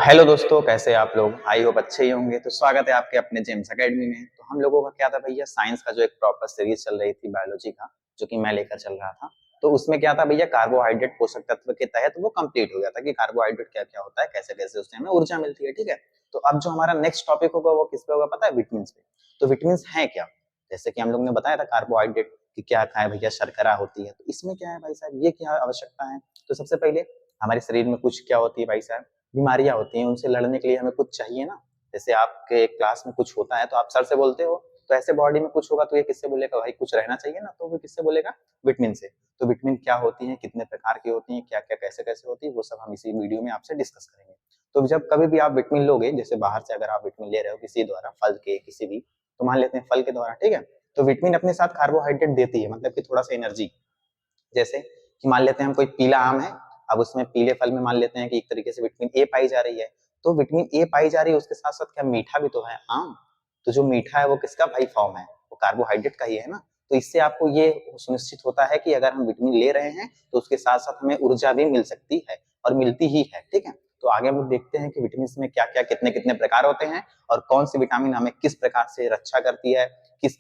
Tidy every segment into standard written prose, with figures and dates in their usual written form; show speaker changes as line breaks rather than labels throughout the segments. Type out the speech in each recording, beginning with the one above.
Hello दोस्तों, कैसे आप लोग? आई होप अच्छे ही होंगे। तो स्वागत है आपके अपने जेम्स एकेडमी में। तो हम लोगों का क्या था भैया, साइंस का जो एक प्रॉपर सीरीज चल रही थी बायोलॉजी का, जो कि मैं लेकर चल रहा था। तो उसमें क्या था भैया, कार्बोहाइड्रेट पोषक तत्व के तहत वो कंप्लीट हो गया था कि कार्बोहाइड्रेट क्या क्या होता है, कैसे कैसे उससे हमें ऊर्जा मिलती है। ठीक है, तो अब जो हमारा नेक्स्ट टॉपिक होगा वो किस पे होगा पता है? विटामिन पे। तो विटामिन है क्या? जैसे कि हम लोग ने बताया था कार्बोहाइड्रेट कि क्या खाए भैया, शर्करा होती है। तो इसमें क्या है भाई साहब, ये क्या आवश्यकता है? तो सबसे पहले हमारे शरीर में कुछ क्या होती है भाई साहब, बीमारियां होती हैं, उनसे लड़ने के लिए हमें कुछ चाहिए ना। जैसे आपके क्लास में कुछ होता है तो आप सर से बोलते हो, तो ऐसे बॉडी में कुछ होगा तो ये किससे बोलेगा भाई, कुछ रहना चाहिए ना, तो वो किससे बोलेगा? विटामिन से। तो विटामिन क्या होती है, कितने प्रकार की होती है, क्या क्या कैसे कैसे होती है, वो सब हम इसी वीडियो में आपसे डिस्कस करेंगे। तो जब कभी भी आप विटामिन लोगे, जैसे बाहर से अगर आप विटामिन ले रहे हो किसी द्वारा, फल के किसी भी, तो मान लेते हैं फल के द्वारा, ठीक है, तो विटामिन अपने साथ कार्बोहाइड्रेट देती है, मतलब कि थोड़ा सा एनर्जी। जैसे कि मान लेते हैं हम कोई पीला आम है, अब उसमें पीले फल में मान लेते हैं कि एक तरीके से विटामिन ए पाई जा रही है। तो विटामिन ए पाई जा रही है, उसके साथ साथ क्या मीठा भी तो है आम। तो जो मीठा है वो किसका भाई फॉर्म है? वो कार्बोहाइड्रेट का ही है ना। तो इससे आपको ये सुनिश्चित होता है कि अगर हम विटामिन ले रहे हैं तो उसके साथ साथ हमें ऊर्जा भी मिल सकती है, और मिलती ही है। ठीक है, तो आगे हम लोग देखते हैं कि विटामिन में क्या क्या कितने कितने प्रकार होते हैं, और कौन सी विटामिन हमें किस प्रकार से रक्षा करती है,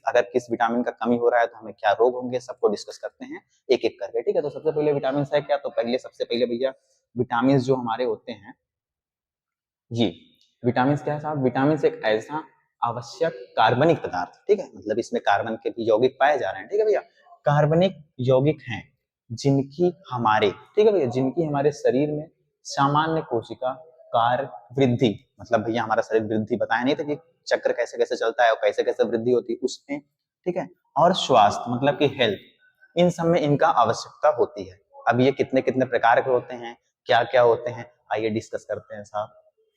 अगर किस विटामिन का कमी हो रहा है तो हमें क्या रोग होंगे, सबको डिस्कस करते हैं एक एक करके। ठीक है, तो सबसे पहले विटामिन है क्या? तो पहले सबसे पहले भैया विटामिन जो हमारे होते हैं, ये विटामिन क्या है साहब? विटामिन एक ऐसा आवश्यक कार्बनिक पदार्थ, ठीक है, मतलब इसमें कार्बन के भी यौगिक पाए जा रहे हैं। ठीक है भैया, कार्बनिक यौगिक हैं जिनकी हमारे, ठीक है भैया, जिनकी हमारे शरीर में सामान्य कोशिका कार्य वृद्धि, मतलब भैया हमारा शरीर वृद्धि बताया नहीं था कि चक्र कैसे कैसे चलता है और कैसे कैसे वृद्धि होती है उसमें, ठीक है, और स्वास्थ्य मतलब कि हेल्थ, इन सब में इनका आवश्यकता होती है। अब ये कितने कितने प्रकार के होते हैं, क्या क्या होते हैं, आइए डिस्कस करते हैं साहब।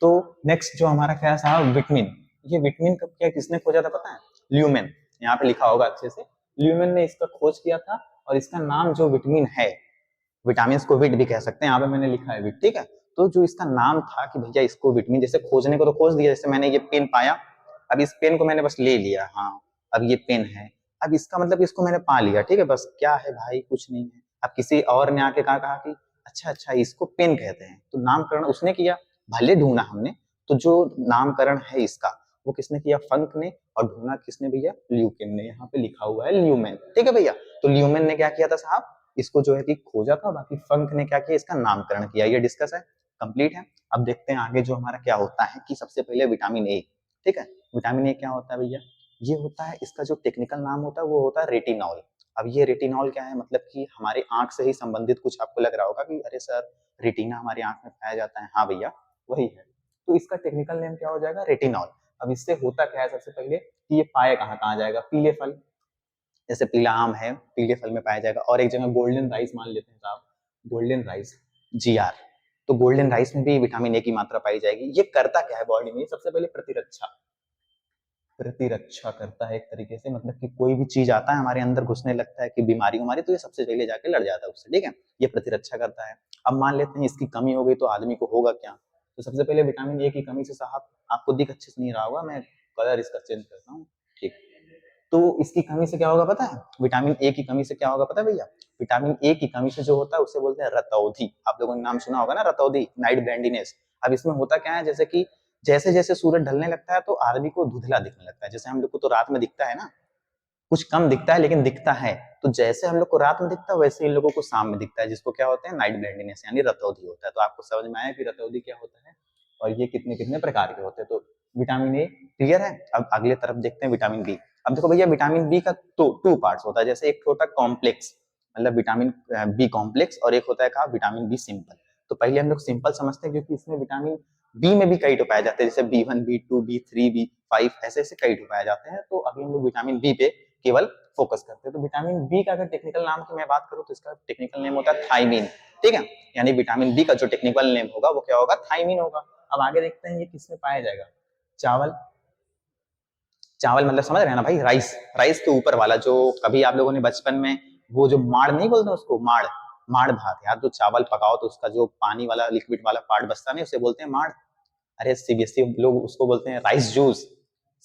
तो नेक्स्ट जो हमारा क्या है साहब, विटामिन। ये विटामिन का क्या किसने खोजा था पता है? ल्यूमेन। यहाँ पे लिखा होगा अच्छे से, ल्यूमेन ने इसका खोज किया था, और इसका नाम जो विटामिन है, विटामिन को विट भी कह सकते हैं, यहाँ पे मैंने लिखा है विट, ठीक है। तो जो इसका नाम था कि भैया इसको विटामिन, जैसे खोजने को तो खोज दिया, जैसे मैंने ये पेन पाया, अब इस पेन को मैंने बस ले लिया, हाँ अब ये पेन है, अब इसका मतलब इसको मैंने पा लिया, ठीक है, बस क्या है भाई, कुछ नहीं है। अब किसी और ने आके कहा कि अच्छा अच्छा इसको पेन कहते हैं, तो नामकरण उसने किया, भले ढूंढा हमने, तो जो नामकरण है इसका वो किसने किया? फंक ने। और ढूंढा किसने भैया? ल्यूकेन ने। यहाँ पे लिखा हुआ है ल्यूमेन, ठीक है भैया। तो ल्यूमेन ने क्या किया था साहब, इसको जो है कि खोजा था, बाकी फंक ने क्या किया, इसका नामकरण किया। ये डिस्कस है, कंप्लीट है। अब देखते हैं आगे जो हमारा क्या होता है, कि सबसे पहले विटामिन ए, ठीक है। विटामिन ए क्या होता है भैया? ये होता है, इसका जो टेक्निकल नाम होता है वो होता है रेटिनॉल। अब ये रेटिनॉल क्या है, मतलब कि हमारे आंख से ही संबंधित कुछ आपको लग रहा होगा कि अरे सर रेटिना हमारी आंख में पाया जाता है, हाँ भैया वही है। तो इसका टेक्निकल नेम क्या हो जाएगा? रेटिनॉल। अब इससे होता क्या है, सबसे पहले कि ये पाया कहाँ कहाँ जाएगा? पीले फल, जैसे पीला आम है, पीले फल में पाया जाएगा। और एक जगह गोल्डन राइस मान लेते हैं साहब, गोल्डन राइस, जीआर, तो गोल्डन राइस में भी विटामिन ए की मात्रा पाई जाएगी। ये करता क्या है बॉडी में? सबसे पहले प्रतिरक्षा, प्रतिरक्षा करता है एक तरीके से, मतलब कि कोई भी चीज आता है हमारे अंदर घुसने लगता है कि बीमारी हमारी, तो ये सबसे पहले जाके लड़ जाता है उससे, ठीक है, ये प्रतिरक्षा करता है। अब मान लेते हैं इसकी कमी हो गई तो आदमी को होगा क्या? तो सबसे पहले विटामिन ए की कमी से साहब, आपको दिख अच्छे से नहीं रहा होगा, मैं कलर इसका चेंज करता हूँ, ठीक। तो इसकी कमी से क्या होगा पता है? विटामिन ए की कमी से क्या होगा पता है भैया? विटामिन ए की कमी से जो होता है उसे बोलते हैं रतौंधी। आप लोगों ने नाम सुना होगा ना, रतौंधी, नाइट ब्लाइंडनेस। अब इसमें होता क्या है, जैसे कि जैसे जैसे सूरज ढलने लगता है तो आदमी को धुंधला दिखने लगता है। जैसे हम लोग को तो रात में दिखता है ना, कुछ कम दिखता है लेकिन दिखता है। तो जैसे हम लोग को रात में दिखता है वैसे इन लोगों को शाम में दिखता है, जिसको क्या होता है? नाइट ब्लाइंडनेस, यानी रतौंधी होता है। तो आपको समझ में आया कि रतौंधी क्या होता है और ये कितने कितने प्रकार के होते हैं। तो विटामिन ए क्लियर है। अब अगले तरफ देखते हैं विटामिन बी। अब देखो भैया, विटामिन बी का तो टू पार्ट्स होता है, जैसे एक होता है कॉम्प्लेक्स, मतलब विटामिन बी कॉम्प्लेक्स, और एक होता है कहा विटामिन बी सिंपल। तो पहले हम लोग सिंपल समझते हैं, क्योंकि इसमें विटामिन बी में भी कई पाए जाते हैं, जैसे बी1, बी2, बी3, बी5, ऐसे ऐसे कई पाए जाते हैं। तो अभी हम लोग विटामिन बी पे केवल फोकस करते हैं। तो विटामिन बी का अगर टेक्निकल नाम की मैं बात करूं तो इसका टेक्निकल नेम होता है थायमीन, ठीक है। यानी विटामिन बी का जो टेक्निकल नेम होगा वो क्या होगा? थायमीन होगा। अब आगे देखते हैं ये किसमें पाया जाएगा? चावल, चावल मतलब समझ रहे हैं ना भाई, राइस, राइस के ऊपर वाला, जो कभी आप लोगों ने बचपन में वो जो माड़ नहीं बोलते उसको, माड़, माड़ भात यार, जो चावल पकाओ तो उसका जो पानी वाला लिक्विड वाला पार्ट बचता नहीं, उसे बोलते हैं माड़। अरे सीबीएसई लोग उसको बोलते हैं राइस जूस,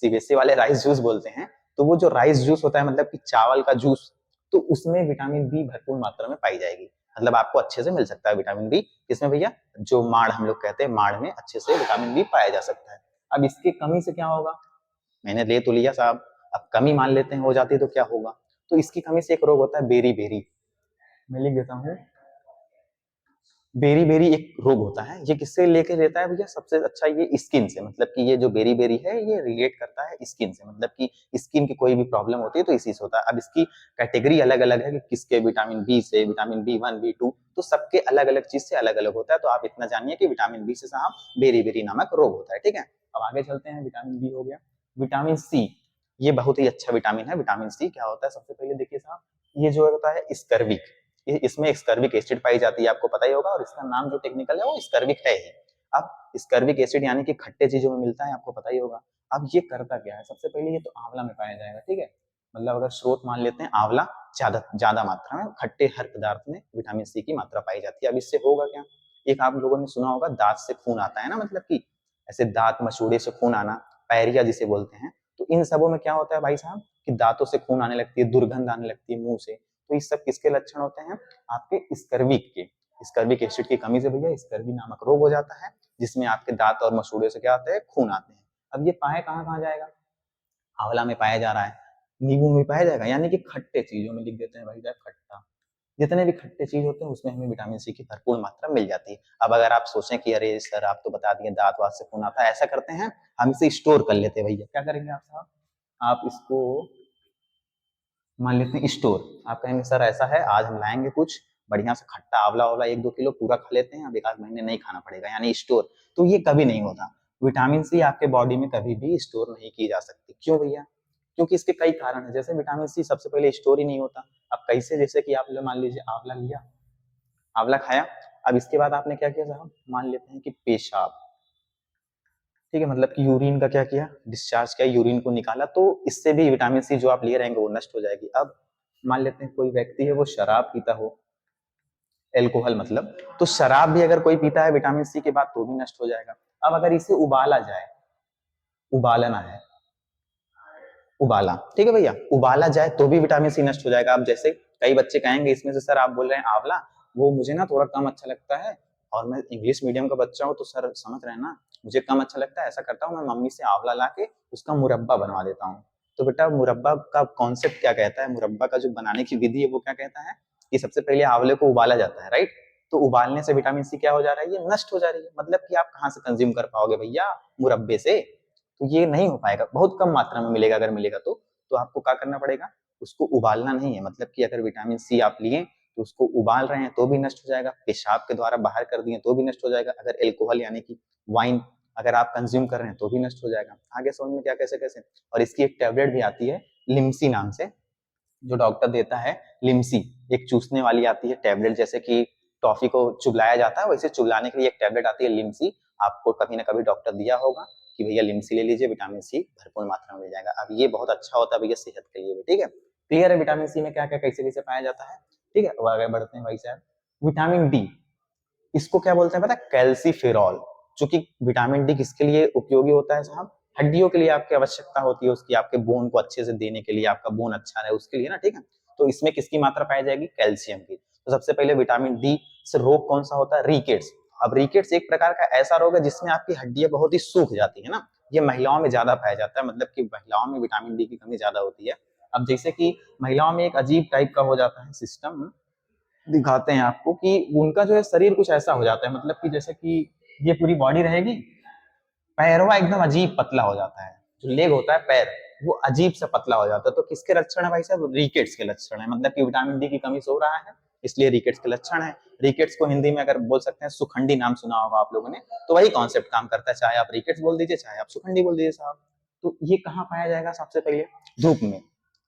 सीबीएसई वाले राइस जूस बोलते हैं। तो वो जो राइस जूस होता है, मतलब कि चावल का जूस, तो उसमें विटामिन बी भरपूर मात्रा में पाई जाएगी। मतलब आपको अच्छे से मिल सकता है विटामिन बी। किसमें भैया? जो माड़ हम लोग कहते हैं, माड़ में अच्छे से विटामिन बी पाया जा सकता है। अब इसकी कमी से क्या होगा? मैंने ले तो लिया साहब, अब कमी मान लेते हैं हो जाती है तो क्या होगा? तो इसकी कमी से एक रोग होता है बेरी बेरी। मैं लिख देता हूँ, बेरी बेरी एक रोग होता है। ये किससे लेके रहता है भैया? सबसे अच्छा ये स्किन से, मतलब कि ये जो बेरी बेरी है ये रिलेट करता है स्किन से, मतलब कि स्किन की कोई भी प्रॉब्लम होती है तो इसी से होता है। अब इसकी कैटेगरी अलग अलग है कि किसके विटामिन बी से, विटामिन B1 B2, तो सबके अलग अलग चीज से अलग अलग होता है। तो आप इतना जानिए कि विटामिन बी से साहब बेरी बेरी नामक रोग होता है। ठीक है, अब आगे चलते हैं। विटामिन बी हो गया। विटामिन सी, ये बहुत ही अच्छा विटामिन है। विटामिन सी क्या होता है? सबसे पहले देखिए साहब, ये जो होता है स्कर्विक, इसमें स्कर्विक एसिड पाई जाती है, आपको पता ही होगा, और इसका नाम जो टेक्निकल है वो स्कर्विक है ही। अब स्कर्विक एसिड यानी कि खट्टे चीजों में मिलता है, आपको पता ही होगा। अब ये करता क्या है? सबसे पहले ये तो आंवला में पाया जाएगा। ठीक है, मतलब अगर स्रोत मान लेते हैं आंवला, ज्यादा ज्यादा मात्रा में खट्टे हर पदार्थ में विटामिन सी की मात्रा पाई जाती है। अब इससे होगा क्या? एक आप लोगों ने सुना होगा दांत से खून आता है ना, मतलब कि ऐसे दांत मसूड़े से खून आना, पायरिया जिसे बोलते हैं। तो इन सबों में क्या होता है भाई साहब कि दांतों से खून आने लगती है, दुर्गंध आने लगती है मुंह से। तो ये सब किसके लक्षण होते हैं? आपके स्कर्विक के। स्कर्विक एसिड की कमी से भैया स्कर्वी नामक रोग हो जाता है, जिसमें आपके दांत और मसूड़े से क्या आते हैं? खून आते हैं। अब ये पाया कहाँ कहाँ जाएगा? आंवला में पाया जा रहा है, नींबू में पाया जाएगा, यानी कि खट्टे चीजों में लिख देते हैं भाई साहब खट्टा। जितने भी खट्टे चीज होते हैं उसमें हमें विटामिन सी की भरपूर मात्रा मिल जाती है। अब अगर आप सोचें कि अरे सर आप तो बता दिए दांत वात से खून आता है, ऐसा करते हैं हम इसे स्टोर कर लेते हैं। भैया क्या करेंगे आप साहब? आप इसको मान लेते हैं स्टोर। आप कहेंगे सर ऐसा है, आज हम लाएंगे कुछ बढ़िया से खट्टा आंवला वावला 1-2 किलो पूरा खा लेते हैं, अब 1 आध महीने नहीं खाना पड़ेगा, यानी स्टोर। तो ये कभी नहीं होता। विटामिन सी आपके बॉडी में कभी भी स्टोर नहीं की जा सकती। क्यों भैया? क्योंकि इसके कई कारण है। जैसे विटामिन सी सबसे पहले स्टोर ही नहीं होता। अब कैसे? जैसे कि आप मान लीजिए आंवला लिया, आंवला खाया, अब इसके बाद आपने क्या किया साहब? मान लेते हैं कि पेशाब, ठीक है, मतलब कि यूरिन का क्या किया? डिस्चार्ज किया, यूरिन को निकाला, तो इससे भी विटामिन सी जो आप ले रहेंगे वो नष्ट हो जाएगी। अब मान लेते हैं कोई व्यक्ति है वो शराब पीता हो, एल्कोहल मतलब, तो शराब भी अगर कोई पीता है विटामिन सी के बाद तो भी नष्ट हो जाएगा। अब अगर इसे उबाला जाए, उबालना है, उबाला, ठीक है भैया, उबाला जाए तो भी विटामिन सी नष्ट हो जाएगा। अब जैसे कई बच्चे कहेंगे इसमें से सर आप बोल रहे हैं आंवला, वो मुझे ना थोड़ा कम अच्छा लगता है, और मैं इंग्लिश मीडियम का बच्चा हूँ तो सर समझ रहे हैं ना, मुझे कम अच्छा लगता है, ऐसा करता हूँ मैं मम्मी से आंवला ला के उसका मुरब्बा बनवा देता हूँ। तो बेटा मुरब्बा का कॉन्सेप्ट क्या कहता है? मुरब्बा का जो बनाने की विधि है वो क्या कहता है कि सबसे पहले आंवले को उबाला जाता है, राइट? तो उबालने से विटामिन सी क्या हो जा रहा है? ये नष्ट हो जा रही है। मतलब कि आप कहाँ से कंज्यूम कर पाओगे भैया? मुरब्बे से तो ये नहीं हो पाएगा, बहुत कम मात्रा में मिलेगा, अगर मिलेगा तो आपको क्या करना पड़ेगा? उसको उबालना नहीं है। मतलब कि अगर विटामिन सी आप लिए तो उसको उबाल रहे हैं तो भी नष्ट हो जाएगा, पेशाब के द्वारा बाहर कर दिए तो भी नष्ट हो जाएगा, अगर एल्कोहल यानी कि वाइन अगर आप कंज्यूम कर रहे हैं तो भी नष्ट हो जाएगा। आगे समझ में क्या कैसे कैसे? और इसकी एक टैबलेट भी आती है लिम्सी नाम से, जो डॉक्टर देता है, लिम्सी, एक चूसने वाली आती है टैबलेट, जैसे कि टॉफी को चुगलाया जाता है वैसे चुगलाने के लिए एक टैबलेट आती है लिम्सी। आपको कभी ना कभी डॉक्टर दिया होगा कि भैया लिम्सी ले लीजिए, विटामिन सी भरपूर मात्रा में मिल जाएगा। अब ये बहुत अच्छा होता है भैया सेहत के लिए भी। ठीक है, क्लियर है विटामिन सी में क्या क्या कैसे कैसे पाया जाता है? ठीक है, अब आगे बढ़ते हैं भाई साहब। विटामिन डी, इसको क्या बोलते हैं पता है? कैल्सीफेरॉल। चूंकि विटामिन डी किसके लिए उपयोगी होता है साहब? हड्डियों के लिए आपकी आवश्यकता होती है उसकी, आपके बोन को अच्छे से देने के लिए, आपका बोन अच्छा रहे उसके लिए ना, ठीक है। तो इसमें किसकी मात्रा पाई जाएगी? कैल्शियम की। तो सबसे पहले विटामिन डी से रोग कौन सा होता है? रिकेट्स। अब रिकेट्स एक प्रकार का ऐसा रोग है जिसमें आपकी हड्डियां बहुत ही सूख जाती है ना, ये महिलाओं में ज्यादा पाया जाता है, मतलब कि महिलाओं में विटामिन डी की कमी ज्यादा होती है। अब जैसे कि महिलाओं में एक अजीब टाइप का हो जाता है सिस्टम, दिखाते हैं आपको कि उनका जो है शरीर कुछ ऐसा हो जाता है, मतलब कि जैसे कि ये पूरी बॉडी रहेगी, पैरवा एकदम अजीब पतला हो जाता है, जो लेग होता है पैर वो अजीब सा पतला हो जाता है। तो किसके लक्षण है भाई साहब? रिकेट्स के लक्षण है, मतलब कि विटामिन डी की कमी से हो रहा है, इसलिए रिकेट्स के लक्षण है। रिकेट्स को हिंदी में अगर बोल सकते हैं सुखंडी, नाम सुना होगा आप लोगों ने, तो वही कॉन्सेप्ट काम करता है, चाहे आप रिकेट्स बोल दीजिए चाहे आप सुखंडी बोल दीजिए साहब। तो ये कहाँ पाया जाएगा? सबसे पहले धूप में।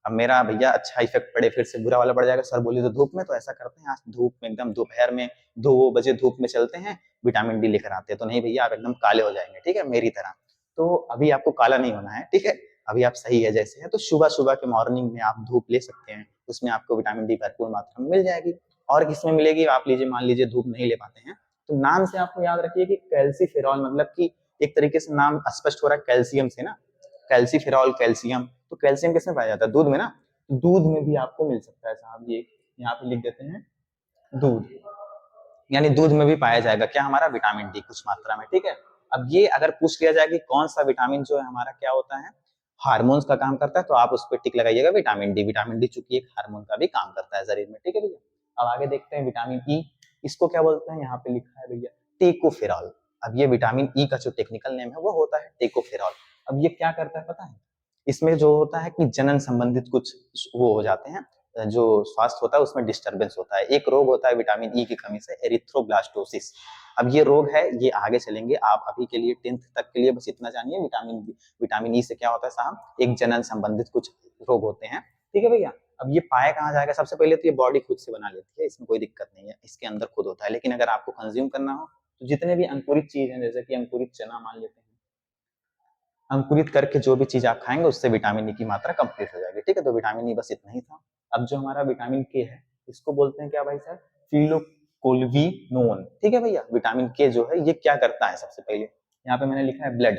अब मेरा भैया अच्छा इफेक्ट पड़े फिर से बुरा वाला पड़ जाएगा, सर बोलिए तो धूप में, तो ऐसा करते हैं आज धूप में एकदम दोपहर में 2 बजे धूप में चलते हैं, विटामिन डी लेकर आते हैं। तो नहीं भैया आप एकदम काले हो जाएंगे, ठीक है, मेरी तरह। तो अभी आपको काला नहीं होना है, ठीक है, अभी आप सही है जैसे है। तो सुबह सुबह के मॉर्निंग में आप धूप ले सकते हैं, उसमें आपको विटामिन डी भरपूर मात्रा में मिल जाएगी। और किसमें मिलेगी? आप लीजिए, मान लीजिए धूप नहीं ले पाते हैं तो नाम से आपको याद रखिए कि कैल्सीफेरॉल, मतलब कि एक तरीके से नाम स्पष्ट हो रहा है कैल्शियम से ना, कैल्सीफेरॉल कैल्शियम। तो कैल्शियम किसमें पाया जाता है? दूध में ना, दूध में भी आपको मिल सकता है साहब, ये यहाँ पे लिख देते हैं दूध। यानी दूध में भी पाया जाएगा क्या हमारा विटामिन डी कुछ मात्रा में, ठीक है। अब ये अगर पूछ लिया जाए कि कौन सा विटामिन जो है हमारा क्या होता है, हार्मोन्स का काम करता है, तो आप उस पर टिक लगाइएगा विटामिन डी। विटामिन डी चूंकि एक हार्मोन का भी काम करता है शरीर में, ठीक है भैया। अब आगे देखते हैं विटामिन ई, इसको क्या बोलते हैं, यहाँ पे लिखा है भैया टेकोफेरॉल। अब ये विटामिन ई का जो टेक्निकल नेम है वो होता है टेकोफेरॉल। अब ये क्या करता है पता है, इसमें जो होता है कि जनन संबंधित कुछ वो हो जाते हैं, जो स्वास्थ्य होता है उसमें डिस्टरबेंस होता है। एक रोग होता है विटामिन ई की कमी से, एरिथ्रोब्लास्टोसिस। अब ये रोग है, ये आगे चलेंगे, आप अभी के लिए 10th तक के लिए बस इतना जानिए विटामिन ई से क्या होता है साहब, एक जनन संबंधित कुछ रोग होते हैं, ठीक है भैया। अब ये पाया कहाँ जाएगा, सबसे पहले तो ये बॉडी खुद से बना लेती है, इसमें कोई दिक्कत नहीं है, इसके अंदर खुद होता है। लेकिन अगर आपको कंज्यूम करना हो तो जितने भी अंकुरित चीज हैं, जैसे कि अंकुरित चना मान लेते हैं, अंकुरित करके जो भी चीज आप खाएंगे उससे विटामिन ई की मात्रा कंप्लीट हो जाएगी, ठीक है। तो विटामिन ई बस इतना ही था। अब जो हमारा विटामिन के है, इसको बोलते हैं क्या भाई साहब, फिलोकोल्विनोन, ठीक है भैया। विटामिन के जो है ये क्या करता है, सबसे पहले यहाँ पे मैंने लिखा है ब्लड,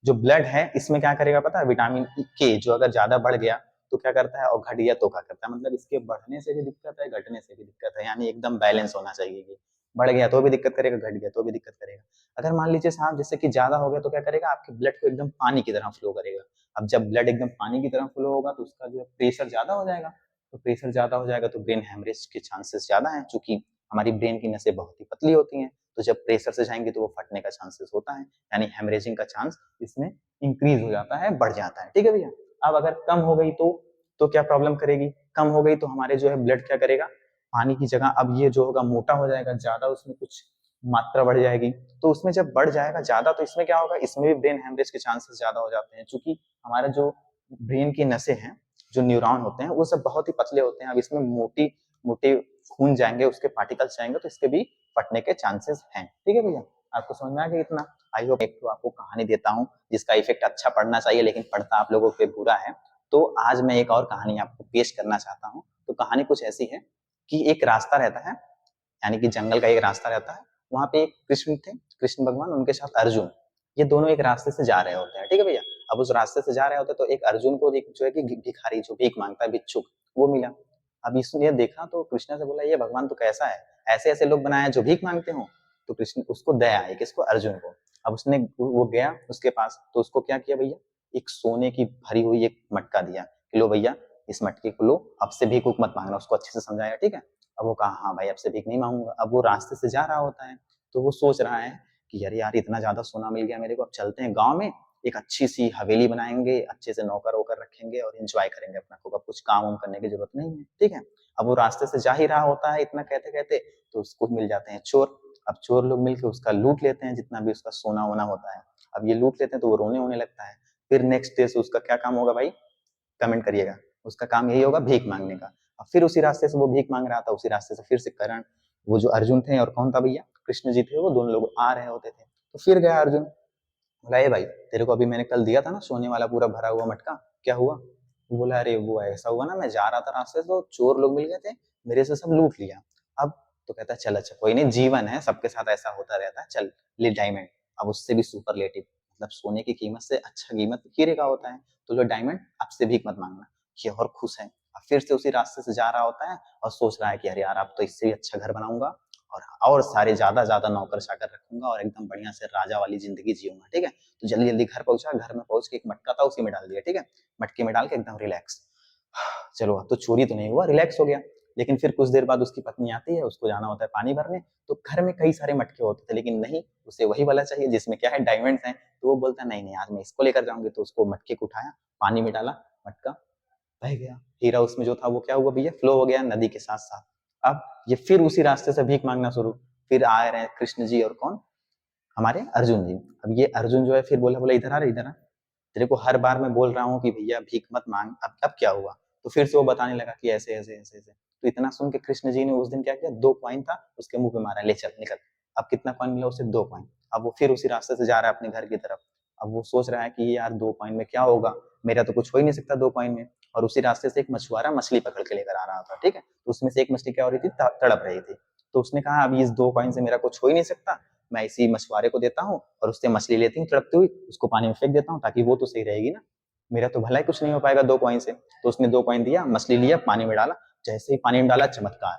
जो ब्लड है इसमें क्या करेगा पता है, विटामिन के जो अगर ज्यादा बढ़ गया तो क्या करता है, और घट गया तो क्या करता है, मतलब इसके बढ़ने से भी दिक्कत है, घटने से भी दिक्कत है, यानी एकदम बैलेंस होना चाहिए। ये बढ़ गया तो भी दिक्कत करेगा, घट गया तो भी दिक्कत करेगा। अगर मान लीजिए साहब जैसे कि ज्यादा हो गया तो क्या करेगा, आपके ब्लड को एकदम पानी की तरह फ्लो करेगा। अब जब ब्लड एकदम पानी की तरह फ्लो होगा तो उसका जो प्रेशर ज्यादा हो जाएगा, तो प्रेशर ज्यादा हो जाएगा तो ब्रेन हेमरेज के चांसेस ज्यादा हैं, क्योंकि हमारी ब्रेन की नसें बहुत ही पतली होती हैं, तो जब प्रेशर से जाएंगे तो वो फटने का चांसेस होता है, यानी हेमरेजिंग का चांस इसमें इंक्रीज हो जाता है, बढ़ जाता है, ठीक है भैया। अब अगर कम हो गई तो क्या प्रॉब्लम करेगी, कम हो गई तो हमारे जो है ब्लड क्या करेगा, पानी की जगह अब ये जो होगा मोटा हो जाएगा, ज्यादा उसमें कुछ मात्रा बढ़ जाएगी। तो उसमें जब बढ़ जाएगा ज्यादा तो इसमें क्या होगा, इसमें भी ब्रेन हेमरेज के चांसेस ज्यादा हो जाते हैं, क्योंकि हमारा जो ब्रेन की नसें हैं, जो न्यूरॉन होते हैं वो सब बहुत ही पतले होते हैं। अब इसमें मोटी मोटे खून जाएंगे, उसके पार्टिकल्स जाएंगे तो इसके भी फटने के चांसेस हैं, ठीक है भैया। आपको समझ में आ गया इतना। I hope. एक तो आपको कहानी देता हूँ जिसका इफेक्ट अच्छा पड़ना चाहिए लेकिन पड़ता आप लोगों पे बुरा है। तो आज मैं एक और कहानी आपको पेश करना चाहता हूँ। तो कहानी कुछ ऐसी है कि एक रास्ता रहता है, यानी कि जंगल का एक रास्ता रहता है, वहां पे एक कृष्ण थे, कृष्ण भगवान, उनके साथ अर्जुन, ये दोनों एक रास्ते से जा रहे होते हैं, ठीक है भैया। अब उस रास्ते से जा रहे होते हैं तो एक अर्जुन को जो है कि भिखारी जो भीख मांगता है, भिक्षुक, वो मिला। अब इसने देखा तो कृष्ण से बोला, ये भगवान तो कैसा है, ऐसे ऐसे लोग बनाए जो भीख मांगते हो। तो कृष्ण उसको दया आई, किसको, अर्जुन को। अब उसने वो गया उसके पास तो उसको क्या किया भैया, एक सोने की भरी हुई एक मटका दिया कि लो भैया इस मटके को लो, अब से भीख मत मांगना, उसको अच्छे से समझाया, ठीक है। अब वो कहा हाँ भाई अब से भीख नहीं मांगूंगा। अब वो रास्ते से जा रहा होता है तो वो सोच रहा है कि यार यार इतना ज्यादा सोना मिल गया मेरे को, अब चलते हैं गांव में, एक अच्छी सी हवेली बनाएंगे, अच्छे से नौकर वोकर रखेंगे और एंजॉय करेंगे अपना को, अब कुछ काम वाम करने की जरूरत नहीं है, ठीक है। अब वो रास्ते से जा ही रहा होता है, इतना कहते कहते तो उसको मिल जाते हैं चोर। अब चोर लोग मिलकर उसका लूट लेते हैं जितना भी उसका सोना वोना होता है। अब ये लूट लेते हैं तो वो रोने होने लगता है। फिर नेक्स्ट डे से उसका क्या काम होगा भाई, कमेंट करिएगा, उसका काम यही होगा भीख मांगने का। अब फिर उसी रास्ते से वो भीख मांग रहा था, उसी रास्ते से फिर से करण, वो जो अर्जुन थे और कौन था भैया, कृष्ण जी थे, वो दोनों लोग आ रहे होते थे। तो फिर गया अर्जुन, बोला ए भाई तेरे को अभी मैंने कल दिया था ना सोने वाला पूरा भरा हुआ मटका, क्या हुआ। वो बोला अरे वो ऐसा हुआ ना, मैं जा रहा था रास्ते से तो चोर लोग मिल गए थे, मेरे से सब लूट लिया। अब तो कहता है चल अच्छा कोई नहीं, जीवन है, सबके साथ ऐसा होता रहता है, चल ले डायमंड। अब उससे भी सुपरलेटिव, मतलब सोने की कीमत से अच्छा कीमत हीरे का होता है, तो लो डायमंड, अब से भीख मत मांगना। ये और खुश है। अब फिर से उसी रास्ते से जा रहा होता है और सोच रहा है कि अरे यार अब तो इससे भी अच्छा घर बनाऊंगा और सारे ज्यादा ज्यादा नौकर चाकर रखूंगा और एकदम बढ़िया से राजा वाली जिंदगी जीऊंगा, ठीक है। तो जल्दी जल्दी घर पहुंचा, घर में पहुंच के एक मटका था उसी में डाल दिया, ठीक है। मटके में डाल के एकदम रिलैक्स, चलो अब तो चोरी तो नहीं हुआ, रिलैक्स हो गया। लेकिन फिर कुछ देर बाद उसकी पत्नी आती है, उसको जाना होता है पानी भरने। तो घर में कई सारे मटके होते थे लेकिन नहीं, उसे वही वाला चाहिए जिसमें क्या है, डायमंड्स हैं। तो वो बोलता है नहीं नहीं आज मैं इसको लेकर जाऊंगी। तो उसको मटके को उठाया, पानी में डाला, मटका बह गया, हीरा उसमें जो था वो क्या हुआ भैया, फ्लो हो गया नदी के साथ साथ। अब ये फिर उसी रास्ते से भीख मांगना शुरू, फिर आ रहे हैं कृष्ण जी और कौन, हमारे अर्जुन जी। अब ये अर्जुन जो है फिर बोला बोला इधर आ रहे, इधर आ, तेरे को हर बार मैं बोल रहा हूँ कि भैया भीख मत मांग, अब क्या हुआ। तो फिर से वो बताने लगा कि ऐसे ऐसे ऐसे ऐसे। तो इतना सुन के कृष्ण जी ने उस दिन क्या किया, 2 कॉइन था उसके मुंह पे मारा, ले चल निकल। अब कितना कॉइन मिला उसे, 2 कॉइन। अब वो फिर उसी रास्ते से जा रहा है अपने घर की तरफ। अब वो सोच रहा है कि यार 2 कॉइन में क्या होगा, मेरा तो कुछ हो ही नहीं सकता 2 कॉइन में। और उसी रास्ते से एक मछुआरा मछली पकड़ के लेकर आ रहा था, ठीक है। तो उसमें से एक मछली क्या हो रही थी, तड़प रही थी। तो उसने कहा अभी इस 2 कॉइन से मेरा कुछ हो ही नहीं सकता, मैं इसी मछुआरे को देता हूँ और उससे मछली लेती हूँ तड़पती हुई, उसको पानी में फेंक देता हूँ ताकि वो तो सही रहेगी ना, मेरा तो भला ही कुछ नहीं हो पाएगा 2 कॉइन से। तो उसने 2 कॉइन दिया, मछली लिया, पानी में डाला, जैसे ही पानी में डाला चमत्कार,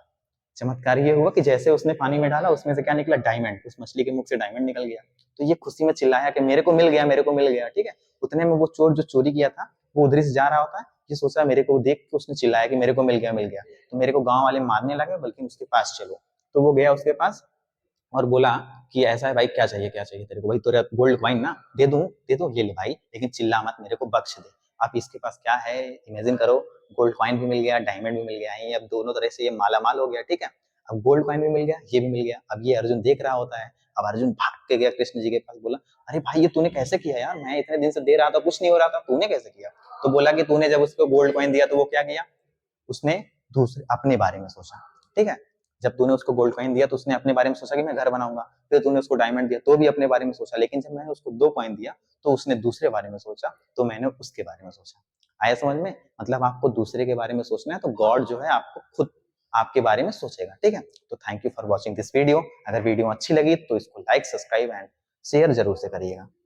चमत्कार ये हुआ कि जैसे उसने पानी में डाला, उसमें से क्या निकला? डायमंड। उस मछली के मुख से डायमंड निकल गया। तो ये खुशी में चिल्लाया कि मेरे को मिल गया, मेरे को मिल गया, ठीक है। उतने में वो चोर जो चोरी किया था वो उधर से जा रहा होता है, ये सोचा, मेरे को देख के उसने चिल्लाया कि मेरे को मिल गया, मिल गया, तो मेरे को गांव वाले मारने लगे, बल्कि उसके पास चलो। तो वो गया उसके पास और बोला कि ऐसा है भाई, क्या चाहिए तेरे को? भाई तेरा गोल्ड कॉइन ना, दे दूं, ये ले भाई, लेकिन चिल्ला मत, मेरे को बख्श दे। अब इसके पास क्या है, इमेजिन करो, गोल्ड कॉइन भी मिल गया, डायमंड भी मिल गया, ये अब दोनों तरह से ये माला माल हो गया, ठीक है। अब गोल्ड कॉइन भी मिल गया, ये भी मिल गया। अब ये अर्जुन देख रहा होता है। अब अर्जुन भाग के गया कृष्ण जी के पास, बोला अरे भाई ये तूने कैसे किया यार, मैं इतने दिन से दे रहा था, कुछ नहीं हो रहा था, तूने कैसे किया? तो बोला कि तूने जब उसको गोल्ड कॉइन दिया तो वो क्या किया, उसने दूसरे अपने बारे में सोचा, ठीक है। जब तूने उसको गोल्ड कॉइन दिया तो उसने अपने बारे में सोचा कि मैं घर बनाऊंगा। फिर तूने उसको डायमंड दिया तो भी अपने बारे में सोचा, लेकिन जब मैंने उसको 2 कॉइन दिया तो उसने दूसरे बारे में सोचा, तो मैंने उसके बारे में सोचा। आया समझ में? मतलब आपको दूसरे के बारे में सोचना है तो गॉड जो है आपको खुद आपके बारे में सोचेगा, ठीक है। तो thank you for watching this video. अगर वीडियो अच्छी लगी तो इसको लाइक, सब्सक्राइब एंड शेयर जरूर से करिएगा।